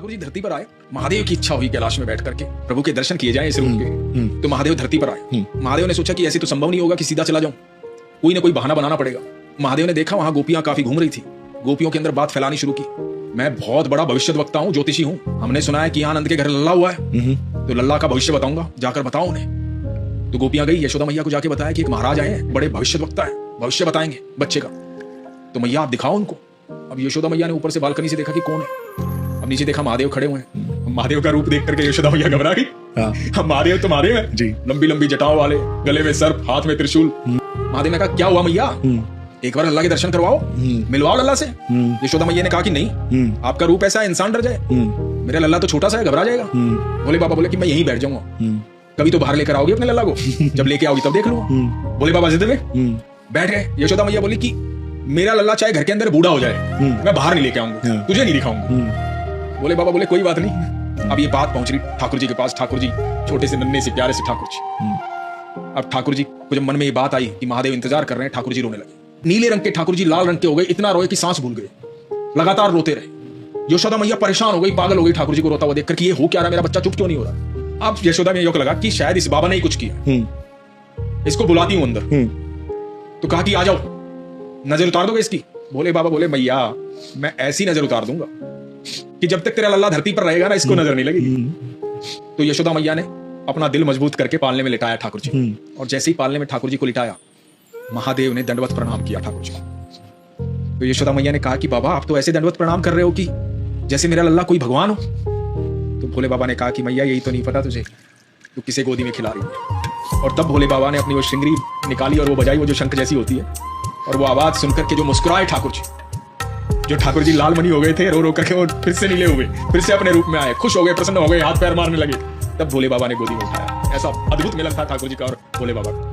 ठाकुर जी धरती पर आए, महादेव की इच्छा हुई कैलाश में बैठ करके प्रभु के दर्शन किए जाएं इस रूप के। तो महादेव धरती पर आए। महादेव ने सोचा कि ऐसे तो संभव नहीं होगा कि सीधा चला जाऊं, कोई ना कोई बहाना बनाना पड़ेगा। महादेव ने देखा वहां गोपियां काफी घूम रही थी, गोपियों के अंदर बात फैलानी शुरू की, मैं बहुत बड़ा भविष्यद्वक्ता हूँ, ज्योतिषी हूँ, हमने सुना है कि यहाँ आनंद के घर लल्ला हुआ है, तो लल्ला का भविष्य बताऊंगा, जाकर बताओ उन्हें। तो गोपियां गई, यशोदा मैया को जाके बताया कि एक महाराज आए हैं, बड़े भविष्यद्वक्ता है, भविष्य बताएंगे बच्चे का, तो मैया आप दिखाओ उनको। अब यशोदा मैया ने ऊपर से बालकनी से देखा कि कौन है, अब नीचे देखा महादेव खड़े हुए हैं। महादेव का रूप देख करके यशोदा मैया घबरा गई। अब महादेव तो महादेव है जी, लंबी लंबी जटाओं वाले, गले में सर्प, हाथ में त्रिशूल। महादेव ने कहा क्या हुआ मैया, एक बार अल्लाह के दर्शन करवाओ, मिलवाओ लल्ला से। यशोदा मैया ने कहा कि नहीं, आपका रूप ऐसा है इंसान डर जाए, मेरा लल्ला तो छोटा सा है, घबरा जाएगा। भोले बाबा बोले कि मैं यहीं बैठ जाऊंगा, कभी तो बाहर लेकर आओगे अपने लल्ला को, जब लेके आओगी तब देख लूंगा। भोले बाबा जिद में बैठ गए। यशोदा मैया बोली कि मेरा लल्ला चाहे घर के अंदर बूढ़ा हो जाए, मैं बाहर नहीं लेके आऊंगा, तुझे नहीं दिखाऊंगा। भोले बाबा बोले कोई बात नहीं। अब ये बात पहुंच रही ठाकुर जी के पास, ठाकुर जी छोटे से नन्हे से प्यारे से ठाकुर जी। अब ठाकुर जी को जब मन में ये बात आई कि महादेव इंतजार कर रहे हैं, ठाकुर जी रोने लगे। नीले रंग के ठाकुर जी लाल रंग के हो गए, इतना रोए कि सांस भूल गए, लगातार रोते रहे। यशोदा मैया परेशान हो गई, पागल हो गई ठाकुर जी को रोता हुआ देखकर कि ये हो क्या रहा, मेरा बच्चा चुप क्यों नहीं हो रहा। अब यशोदा मैया को लगा कि शायद इस बाबा ने ही कुछ किया, इसको बुलाती हूं अंदर। तो कहा कि आ जाओ, नजर उतार दोगे इसकी। भोले बाबा बोले मैया मैं ऐसी नजर उतार दूंगा कि जब तक तेरा लल्ला धरती पर रहेगा ना, इसको नजर नहीं लगेगी। तो यशोदा मैया ने अपना दिल मजबूत करके पालने में लिटाया ठाकुर जी, और जैसे ही पालने में ठाकुर जी को लिटाया, महादेव ने दंडवत प्रणाम किया ठाकुर जी को। तो यशोदा मैया ने कहा कि बाबा आप तो ऐसे दंडवत प्रणाम कर रहे हो कि जैसे मेरा लल्ला कोई भगवान हो। तो भोले बाबा ने कहा कि मैया यही तो नहीं पता तुझे, तू किसे गोदी में खिला रही है। और तब भोले बाबा ने अपनी वो श्रृंगरी निकाली और वो बजाई, वो जो शंख जैसी होती है, और वो आवाज सुनकर के जो मुस्कुराए ठाकुर जी, जो ठाकुर जी लाल मनी हो गए थे, रो रो करके वो फिर से नीले हुए, फिर से अपने रूप में आए, खुश हो गए, प्रसन्न हो गए, हाथ पैर मारने लगे। तब भोले बाबा ने गोदी में उठाया। ऐसा अद्भुत मिलन था ठाकुर जी का और भोले बाबा का।